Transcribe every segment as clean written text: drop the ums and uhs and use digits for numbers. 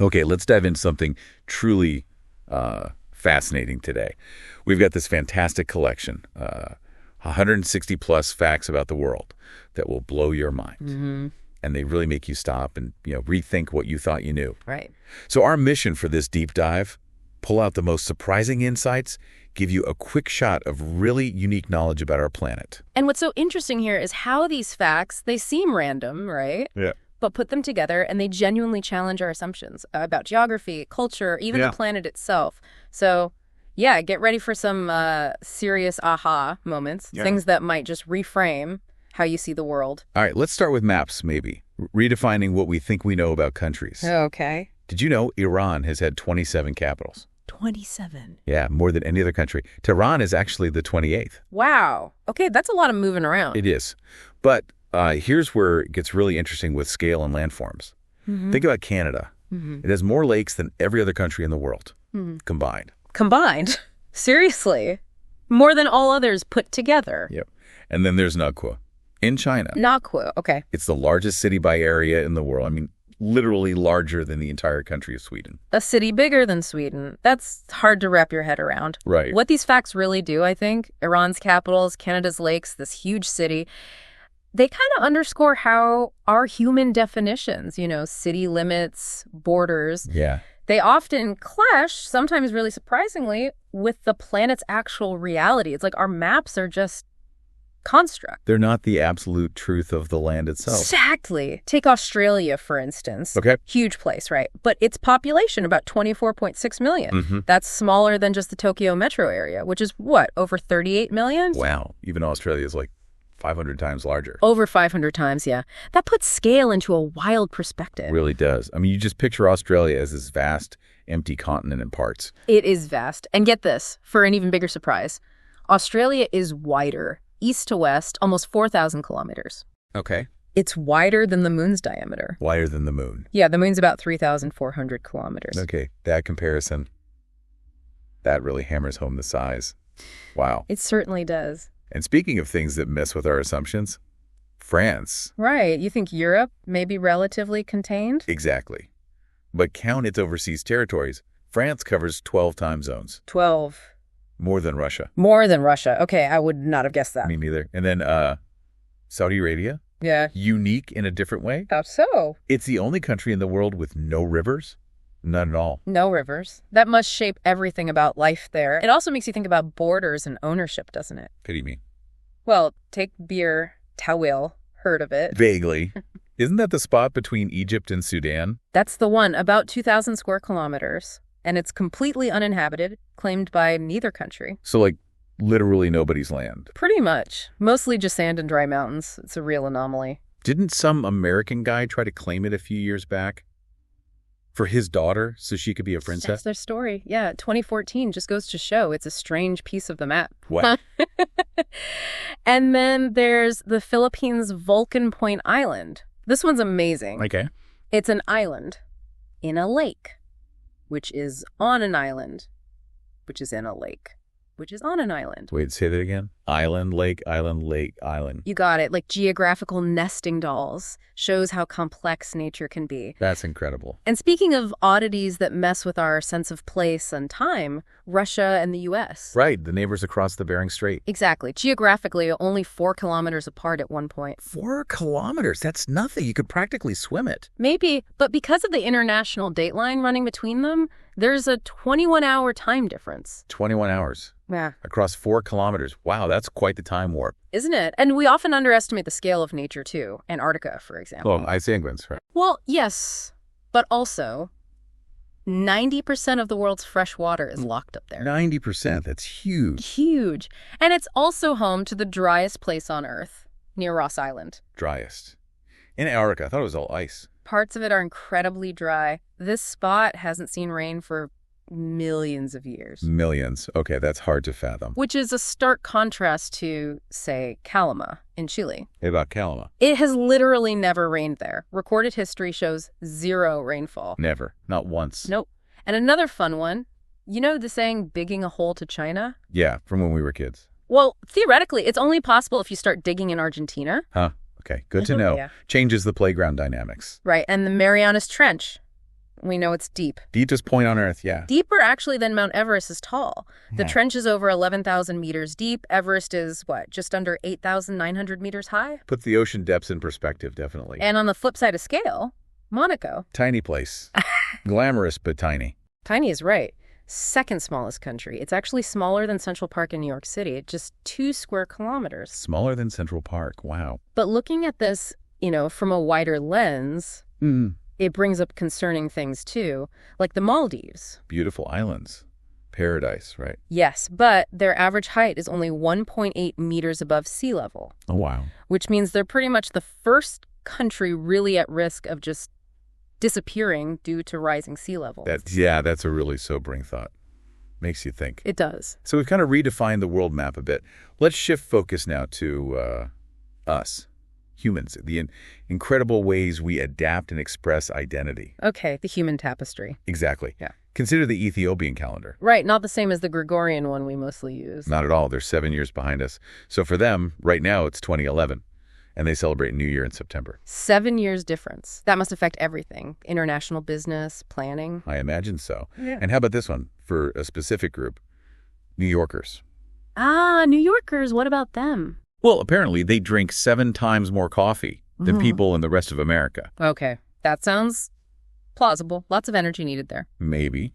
Okay, let's dive into something truly fascinating today. We've got this fantastic collection, 160 plus facts about the world that will blow your mind. Mm-hmm. And they really make you stop and rethink what you thought you knew. Right. So our mission for this deep dive, pull out the most surprising insights, give you a quick shot of really unique knowledge about our planet. And what's so interesting here is how these facts, they seem random, right? Yeah. But put them together and they genuinely challenge our assumptions about geography, culture, even the planet itself. So, yeah, get ready for some serious aha moments, things that might just reframe how you see the world. All right, let's start with maps, maybe. Redefining what we think we know about countries. Okay. Did you know Iran has had 27 capitals? 27. Yeah, more than any other country. Tehran is actually the 28th. Wow. Okay, that's a lot of moving around. It is. But here's where it gets really interesting with scale and landforms. Mm-hmm. Think about Canada. Mm-hmm. It has more lakes than every other country in the world combined. Combined? Seriously? More than all others put together? Yep. And then there's Nagqu in China. Nagqu, okay. It's the largest city by area in the world. I mean, literally larger than the entire country of Sweden. A city bigger than Sweden. That's hard to wrap your head around. Right. What these facts really do, I think, Iran's capitals, Canada's lakes, this huge city, they kind of underscore how our human definitions, city limits, borders, they often clash, sometimes really surprisingly, with the planet's actual reality. It's like our maps are just construct. They're not the absolute truth of the land itself. Exactly. Take Australia, for instance. Okay. Huge place, right? But its population, about 24.6 million. Mm-hmm. That's smaller than just the Tokyo metro area, which is what, over 38 million? Wow. Even Australia is like 500 times larger. Over 500 times, yeah. That puts scale into a wild perspective. It really does. I mean, you just picture Australia as this vast, empty continent in parts. It is vast. And get this, for an even bigger surprise, Australia is wider, east to west, almost 4,000 kilometers. Okay. It's wider than the moon's diameter. Wider than the moon. Yeah, the moon's about 3,400 kilometers. Okay, that comparison, that really hammers home the size. Wow. It certainly does. And speaking of things that mess with our assumptions, France. Right. You think Europe may be relatively contained? Exactly. But count its overseas territories. France covers 12 time zones. 12. More than Russia. More than Russia. Okay, I would not have guessed that. Me neither. And then Saudi Arabia. Yeah. Unique in a different way. How so? It's the only country in the world with no rivers. None at all. No rivers. That must shape everything about life there. It also makes you think about borders and ownership, doesn't it? Pity me. Well, take beer, Tawil. Heard of it. Vaguely. Isn't that the spot between Egypt and Sudan? That's the one, about 2,000 square kilometers. And it's completely uninhabited, claimed by neither country. So, like, literally nobody's land. Pretty much. Mostly just sand and dry mountains. It's a real anomaly. Didn't some American guy try to claim it a few years back? For his daughter, so she could be a princess? That's their story. Yeah, 2014 just goes to show it's a strange piece of the map. What? And then there's the Philippines' Vulcan Point Island. This one's amazing. Okay. It's an island in a lake, which is on an island, which is in a lake, which is on an island. Wait, say that again. Island, lake, island. You got it. Like geographical nesting dolls. Shows how complex nature can be. That's incredible. And speaking of oddities that mess with our sense of place and time, Russia and the U.S. Right, the neighbors across the Bering Strait. Exactly. Geographically, only 4 kilometers apart at one point. 4 kilometers? That's nothing. You could practically swim it. Maybe, but because of the international dateline running between them, there's a 21-hour time difference. 21 hours. Yeah. Across 4 kilometers. Wow, that's quite the time warp. Isn't it? And we often underestimate the scale of nature, too. Antarctica, for example. Oh, ice sanguines, right? Well, yes, but also 90% of the world's fresh water is locked up there. 90%. That's huge. Huge. And it's also home to the driest place on Earth, near Ross Island. Driest. In Antarctica, I thought it was all ice. Parts of it are incredibly dry. This spot hasn't seen rain for millions of years. Millions. Okay, that's hard to fathom. Which is a stark contrast to, say, Calama in Chile. Hey, about Calama? It has literally never rained there. Recorded history shows 0 rainfall. Never. Not once. Nope. And another fun one, you know the saying, digging a hole to China? Yeah, from when we were kids. Well, theoretically, it's only possible if you start digging in Argentina. Huh. Okay, good to know. Yeah. Changes the playground dynamics. Right, and the Marianas Trench. We know it's deep. Deepest point on Earth, yeah. Deeper, actually, than Mount Everest is tall. The Yeah. trench is over 11,000 meters deep. Everest is, just under 8,900 meters high? Puts the ocean depths in perspective, definitely. And on the flip side of scale, Monaco. Tiny place. Glamorous, but tiny. Tiny is right. Second smallest country. It's actually smaller than Central Park in New York City, just 2 square kilometers. Smaller than Central Park, wow. But looking at this, from a wider lens, it brings up concerning things too, like the Maldives. Beautiful islands. Paradise, right? Yes, but their average height is only 1.8 meters above sea level. Oh, wow. Which means they're pretty much the first country really at risk of just disappearing due to rising sea levels. That's a really sobering thought. Makes you think. It does. So we've kind of redefined the world map a bit. Let's shift focus now to us, humans, the incredible ways we adapt and express identity. Okay, the human tapestry. Exactly. Yeah. Consider the Ethiopian calendar. Right, not the same as the Gregorian one we mostly use. Not at all. They're 7 years behind us. So for them, right now, it's 2011. And they celebrate New Year in September. 7 years difference. That must affect everything. International business, planning. I imagine so. Yeah. And how about this one for a specific group? New Yorkers. New Yorkers, what about them? Well, apparently they drink 7 times more coffee than people in the rest of America. Okay, that sounds plausible. Lots of energy needed there. Maybe.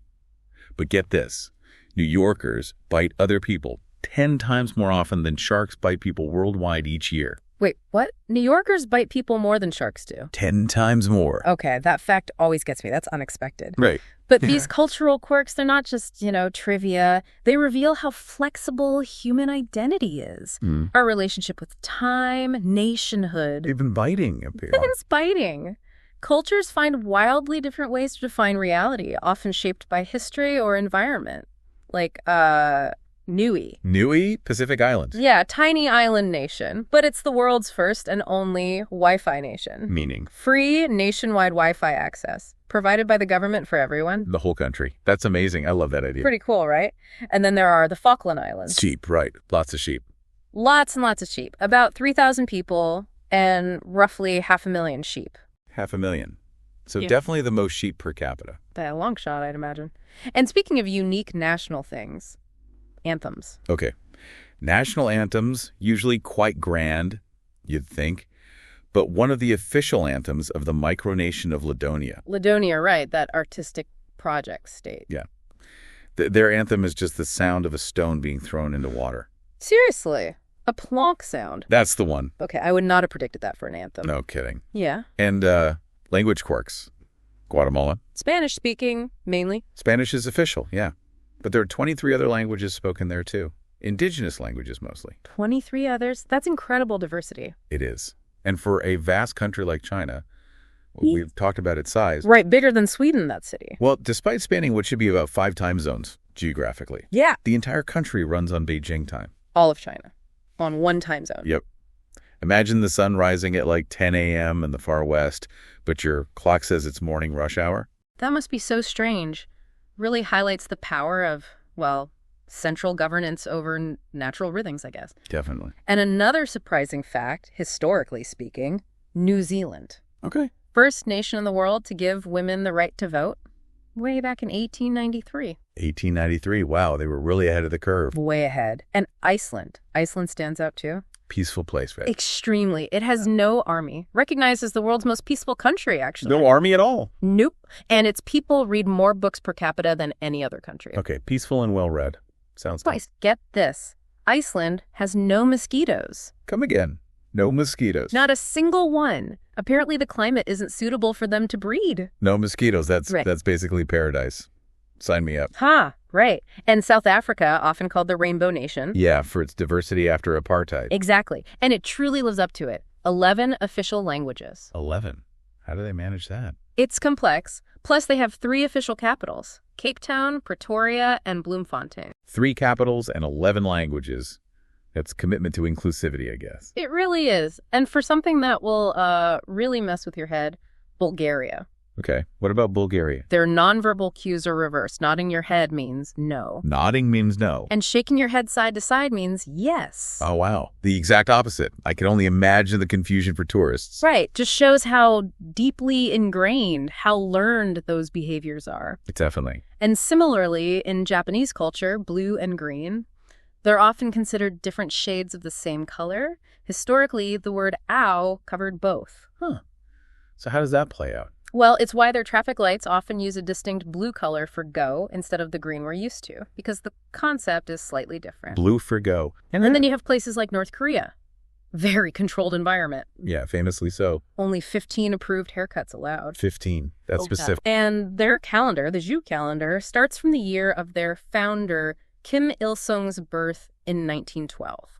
But get this. New Yorkers bite other people 10 times more often than sharks bite people worldwide each year. Wait, what? New Yorkers bite people more than sharks do? 10 times more. Okay, that fact always gets me. That's unexpected. Right. But these cultural quirks, they're not just, trivia. They reveal how flexible human identity is. Our relationship with time, nationhood. Even biting. Even biting. Cultures find wildly different ways to define reality, often shaped by history or environment. Like, Niue. Niue, Pacific Islands. Yeah, tiny island nation, but it's the world's first and only Wi-Fi nation. Meaning? Free nationwide Wi-Fi access, provided by the government for everyone. The whole country. That's amazing. I love that idea. Pretty cool, right? And then there are the Falkland Islands. Sheep, right. Lots of sheep. Lots and lots of sheep. About 3,000 people and roughly 500,000 sheep. 500,000. So Yeah. definitely the most sheep per capita. By a long shot, I'd imagine. And speaking of unique national things, anthems. Okay. National anthems, usually quite grand, you'd think, but one of the official anthems of the micronation of Ladonia. Ladonia, right, that artistic project state. Yeah. Their anthem is just the sound of a stone being thrown into water. Seriously, a plonk sound. That's the one. Okay, I would not have predicted that for an anthem. No kidding. Yeah. And language quirks. Guatemala. Spanish speaking, mainly. Spanish is official, yeah. But there are 23 other languages spoken there, too. Indigenous languages, mostly. 23 others. That's incredible diversity. It is. And for a vast country like China, we've talked about its size. Right, bigger than Sweden, that city. Well, despite spanning what should be about 5 time zones geographically, Yeah. the entire country runs on Beijing time. All of China. On one time zone. Yep. Imagine the sun rising at like 10 a.m. in the far west, but your clock says it's morning rush hour. That must be so strange. Really highlights the power of, central governance over natural rhythms, I guess. Definitely. And another surprising fact, historically speaking, New Zealand. Okay. First nation in the world to give women the right to vote, way back in 1893. 1893. Wow, they were really ahead of the curve. Way ahead. And Iceland. Iceland stands out too. Peaceful place, right? Extremely. It has no army. Recognized as the world's most peaceful country, actually. No army at all. Nope. And its people read more books per capita than any other country. Okay, peaceful and well-read. Sounds nice. Twice. Get this. Iceland has no mosquitoes. Come again. No mosquitoes. Not a single one. Apparently the climate isn't suitable for them to breed. No mosquitoes. That's Right. That's basically paradise. Sign me up. Right. And South Africa, often called the Rainbow Nation. Yeah, for its diversity after apartheid. Exactly. And it truly lives up to it. 11 official languages. 11. How do they manage that? It's complex. Plus, they have 3 official capitals: Cape Town, Pretoria, and Bloemfontein. 3 capitals and 11 languages. That's commitment to inclusivity, I guess. It really is. And for something that will really mess with your head, Bulgaria. Okay. What about Bulgaria? Their nonverbal cues are reversed. Nodding your head means no. Nodding means no. And shaking your head side to side means yes. Oh, wow. The exact opposite. I can only imagine the confusion for tourists. Right. Just shows how deeply ingrained, how learned those behaviors are. Definitely. And similarly, in Japanese culture, blue and green, they're often considered different shades of the same color. Historically, the word ow covered both. Huh. So how does that play out? Well, it's why their traffic lights often use a distinct blue color for go instead of the green we're used to, because the concept is slightly different. Blue for go. And then you have places like North Korea. Very controlled environment. Yeah, famously so. Only 15 approved haircuts allowed. 15. That's specific. And their calendar, the Ju calendar, starts from the year of their founder, Kim Il-sung's birth in 1912.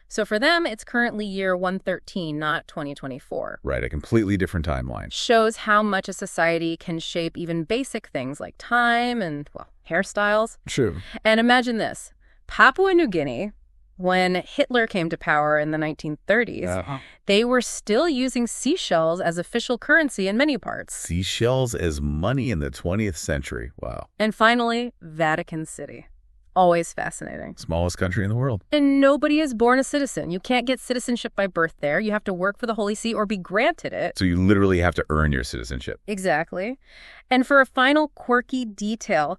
So for them, it's currently year 113, not 2024. Right, a completely different timeline. Shows how much a society can shape even basic things like time and, well, hairstyles. True. And imagine this. Papua New Guinea, when Hitler came to power in the 1930s, they were still using seashells as official currency in many parts. Seashells as money in the 20th century. Wow. And finally, Vatican City. Always fascinating. Smallest country in the world. And nobody is born a citizen. You can't get citizenship by birth there. You have to work for the Holy See or be granted it. So you literally have to earn your citizenship. Exactly. And for a final quirky detail,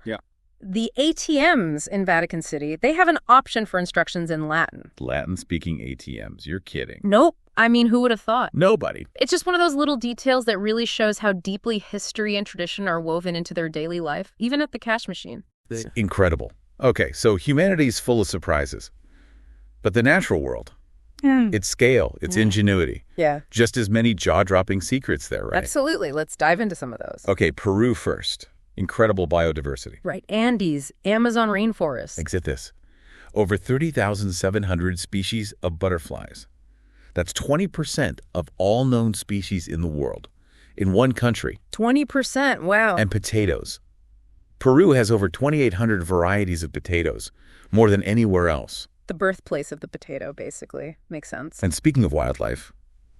the ATMs in Vatican City, they have an option for instructions in Latin. Latin-speaking ATMs. You're kidding. Nope. I mean, who would have thought? Nobody. It's just one of those little details that really shows how deeply history and tradition are woven into their daily life, even at the cash machine. It's incredible. Okay, so humanity's full of surprises. But the natural world, its scale, its ingenuity. Yeah. Just as many jaw-dropping secrets there, right? Absolutely. Let's dive into some of those. Okay, Peru first. Incredible biodiversity. Right. Andes, Amazon rainforest. Get this. Over 30,700 species of butterflies. That's 20% of all known species in the world. In one country. 20%. Wow. And potatoes. Peru has over 2,800 varieties of potatoes, more than anywhere else. The birthplace of the potato, basically. Makes sense. And speaking of wildlife,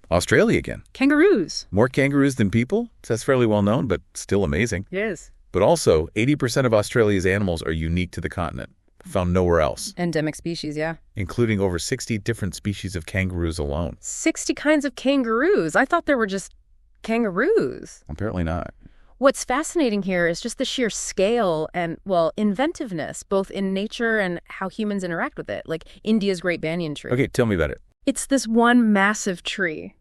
Australia again. Kangaroos. More kangaroos than people? That's fairly well known, but still amazing. It is. But also, 80% of Australia's animals are unique to the continent, found nowhere else. Endemic species, yeah. Including over 60 different species of kangaroos alone. 60 kinds of kangaroos? I thought there were just kangaroos. Apparently not. What's fascinating here is just the sheer scale and, well, inventiveness, both in nature and how humans interact with it, like India's Great Banyan Tree. Okay, tell me about it. It's this one massive tree,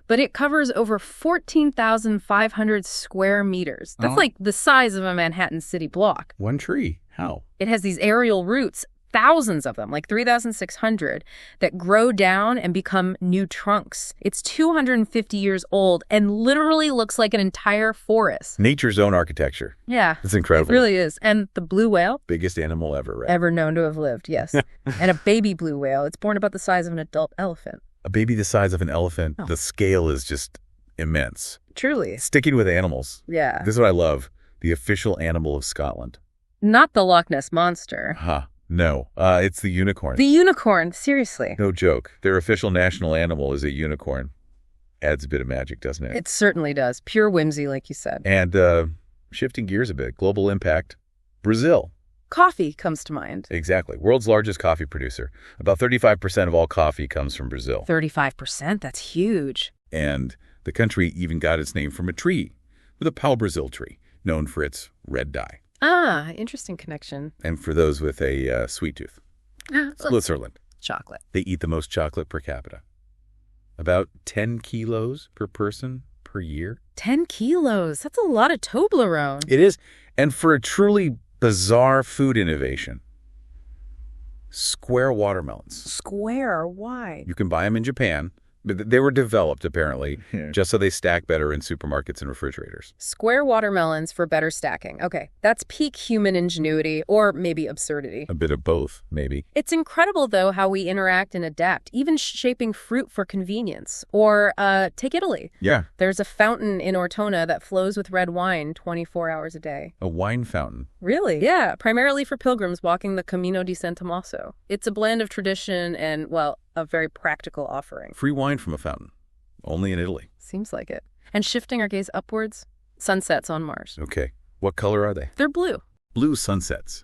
but it covers over 14,500 square meters. That's like the size of a Manhattan city block. One tree? How? It has these aerial roots, thousands of them, like 3,600, that grow down and become new trunks. It's 250 years old and literally looks like an entire forest. Nature's own architecture. Yeah. It's incredible. It really is. And the blue whale? Biggest animal ever, right? Ever known to have lived, yes. And a baby blue whale. It's born about the size of an adult elephant. A baby the size of an elephant. The scale is just immense. Truly. Sticking with animals. Yeah. This is what I love. The official animal of Scotland. Not the Loch Ness Monster. No, it's the unicorn. The unicorn, seriously. No joke. Their official national animal is a unicorn. Adds a bit of magic, doesn't it? It certainly does. Pure whimsy, like you said. And shifting gears a bit, global impact, Brazil. Coffee comes to mind. Exactly. World's largest coffee producer. About 35% of all coffee comes from Brazil. 35%? That's huge. And the country even got its name from a tree, the pau-Brazil tree, known for its red dye. Ah, interesting connection. And for those with a sweet tooth. Switzerland. Chocolate. They eat the most chocolate per capita. About 10 kilos per person per year. 10 kilos? That's a lot of Toblerone. It is. And for a truly bizarre food innovation, square watermelons. Square? Why? You can buy them in Japan. But they were developed, apparently, just so they stack better in supermarkets and refrigerators. Square watermelons for better stacking. Okay, that's peak human ingenuity, or maybe absurdity. A bit of both, maybe. It's incredible, though, how we interact and adapt, even shaping fruit for convenience. Or take Italy. Yeah. There's a fountain in Ortona that flows with red wine 24 hours a day. A wine fountain. Really? Yeah, primarily for pilgrims walking the Camino di San Tommaso. It's a blend of tradition and, well, a very practical offering. Free wine from a fountain. Only in Italy. Seems like it. And shifting our gaze upwards, Sunsets on Mars. Okay. What color are they? They're blue. Blue sunsets.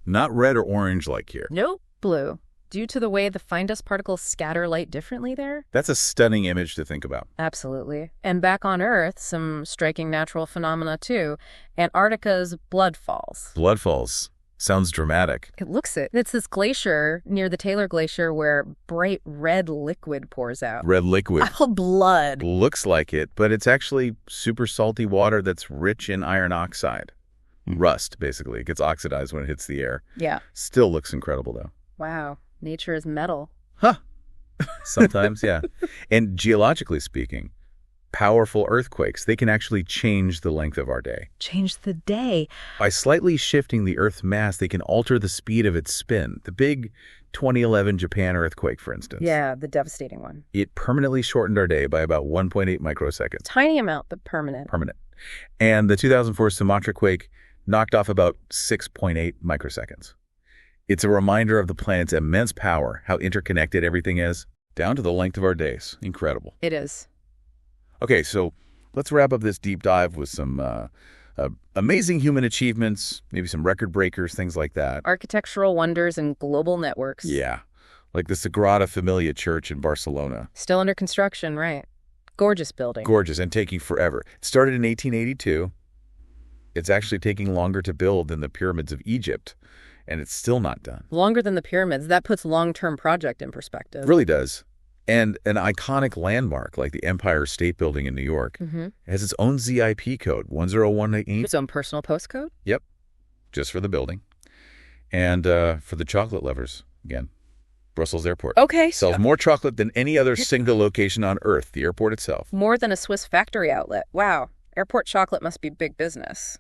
Not red or orange like here. Nope. Blue. Due to the way the fine dust particles scatter light differently there? That's a stunning image to think about. Absolutely. And back on Earth, some striking natural phenomena too. Antarctica's blood falls. Blood falls. Sounds dramatic. It looks it. It's this glacier near the Taylor Glacier where bright red liquid pours out. Red liquid. Oh, blood. Looks like it, but it's actually super salty water that's rich in iron oxide. Rust, basically. It gets oxidized when it hits the air. Yeah. Still looks incredible, though. Wow. Nature is metal. Huh. Sometimes, yeah. And geologically speaking, powerful earthquakes, they can actually change the length of our day. Change the day. By slightly shifting the Earth's mass, they can alter the speed of its spin. The big 2011 Japan earthquake, for instance. Yeah, the devastating one. It permanently shortened our day by about 1.8 microseconds. Tiny amount, but permanent. Permanent. And the 2004 Sumatra quake knocked off about 6.8 microseconds. It's a reminder of the planet's immense power, how interconnected everything is, down to the length of our days. Incredible. It is. Okay, so let's wrap up this deep dive with some amazing human achievements, maybe some record breakers, things like that. Architectural wonders and global networks. Yeah, like the Sagrada Familia Church in Barcelona. Still under construction, right? Gorgeous building. Gorgeous, and taking forever. It started in 1882. It's actually taking longer to build than the pyramids of Egypt, and it's still not done. Longer than the pyramids. That puts long-term project in perspective. It really does. And an iconic landmark like the Empire State Building in New York has its own ZIP code, 10118. Its own personal postcode? Yep, just for the building. And for the chocolate lovers, again, Brussels Airport. Okay. Sells more chocolate than any other single location on Earth, the airport itself. More than a Swiss factory outlet. Wow. Airport chocolate must be big business.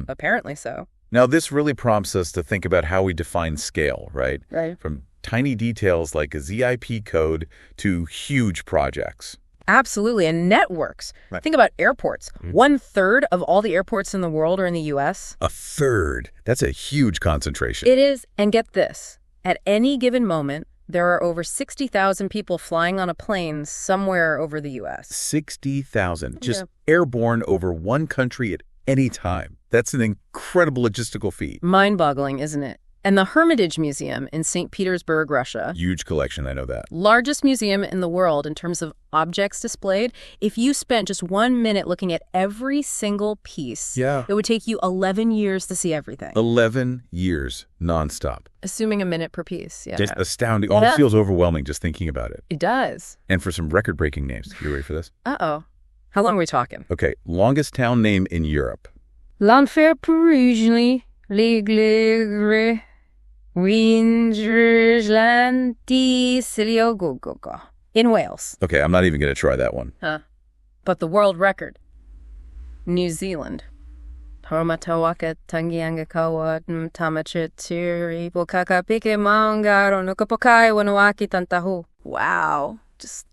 Apparently so. Now, this really prompts us to think about how we define scale, right? Right. From tiny details like a ZIP code to huge projects. Absolutely. And networks. Right. Think about airports. 1/3 of all the airports in the world are in the U.S. A third. That's a huge concentration. It is. And get this. At any given moment, there are over 60,000 people flying on a plane somewhere over the U.S. 60,000. Just airborne over one country at any time. That's an incredible logistical feat. Mind-boggling, isn't it? And the Hermitage Museum in St. Petersburg, Russia. Huge collection, I know that. Largest museum in the world in terms of objects displayed. If you spent just 1 minute looking at every single piece, it would take you 11 years to see everything. 11 years nonstop. Assuming a minute per piece, yeah. Just astounding. Almost feels overwhelming just thinking about it. It does. And for some record-breaking names. You ready for this? Uh-oh. How long are we talking? Okay, longest town name in Europe. L'enfer Parisian, l'Igligre, in Wales. Okay, I'm not even going to try that one. Huh. But the world record. New Zealand. Wow. Just,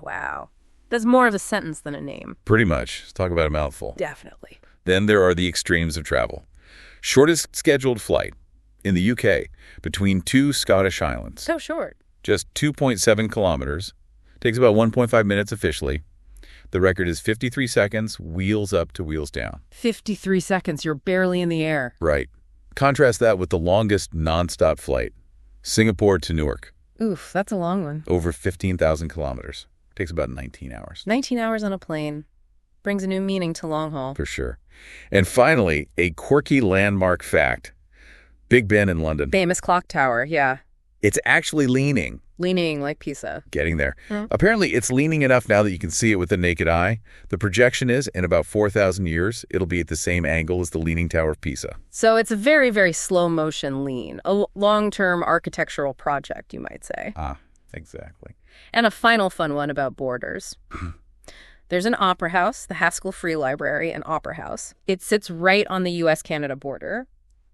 wow. That's more of a sentence than a name. Pretty much. Let's talk about a mouthful. Definitely. Then there are the extremes of travel. Shortest scheduled flight in the UK between two Scottish islands. So short. Just 2.7 kilometers. Takes about 1.5 minutes officially. The record is 53 seconds, wheels up to wheels down. 53 seconds. You're barely in the air. Right. Contrast that with the longest nonstop flight, Singapore to Newark. Oof, that's a long one. Over 15,000 kilometers. Takes about 19 hours. 19 hours on a plane. Brings a new meaning to long haul. For sure. And finally, a quirky landmark fact. Big Ben in London. Famous clock tower, yeah. It's actually leaning. Leaning like Pisa. Getting there. Apparently, it's leaning enough now that you can see it with the naked eye. The projection is, in about 4,000 years, it'll be at the same angle as the Leaning Tower of Pisa. So it's a very, very slow motion lean. A long-term architectural project, you might say. Ah, exactly. And a final fun one about borders. There's an opera house, the Haskell Free Library and Opera House. It sits right on the U.S.-Canada border.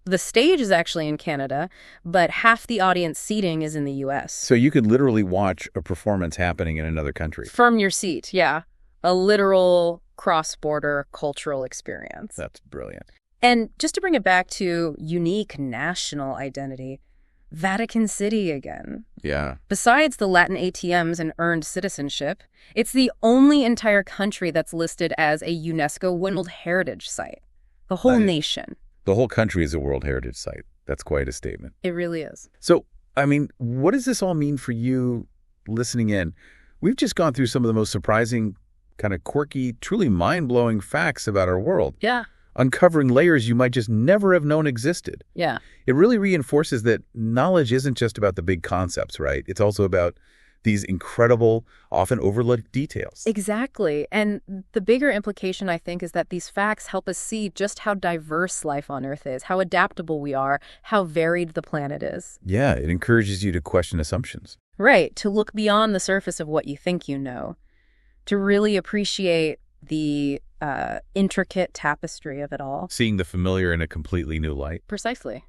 The stage is actually in Canada, but half the audience seating is in the U.S. So you could literally watch a performance happening in another country. From your seat, yeah. A literal cross-border cultural experience. That's brilliant. And just to bring it back to unique national identity, Vatican City again. Yeah. Besides the Latin ATMs and earned citizenship, it's the only entire country that's listed as a UNESCO World Heritage Site. The whole nation. The whole country is a World Heritage Site. That's quite a statement. It really is. So, I mean, what does this all mean for you listening in? We've just gone through some of the most surprising, kind of quirky, truly mind-blowing facts about our world. Yeah. Uncovering layers you might just never have known existed. Yeah. It really reinforces that knowledge isn't just about the big concepts, right? It's also about these incredible, often overlooked details. Exactly. And the bigger implication, I think, is that these facts help us see just how diverse life on Earth is, how adaptable we are, how varied the planet is. Yeah, it encourages you to question assumptions. Right, to look beyond the surface of what you think you know, to really appreciate the intricate tapestry of it all. Seeing the familiar in a completely new light. Precisely.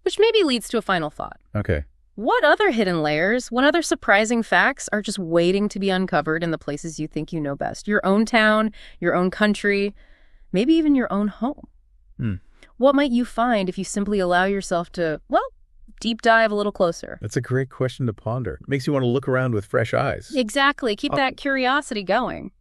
Which maybe leads to a final thought. Okay. What other hidden layers, what other surprising facts are just waiting to be uncovered in the places you think you know best? Your own town, your own country, maybe even your own home. What might you find if you simply allow yourself to, well, deep dive a little closer? That's a great question to ponder. It makes you want to look around with fresh eyes. Exactly. Keep that curiosity going.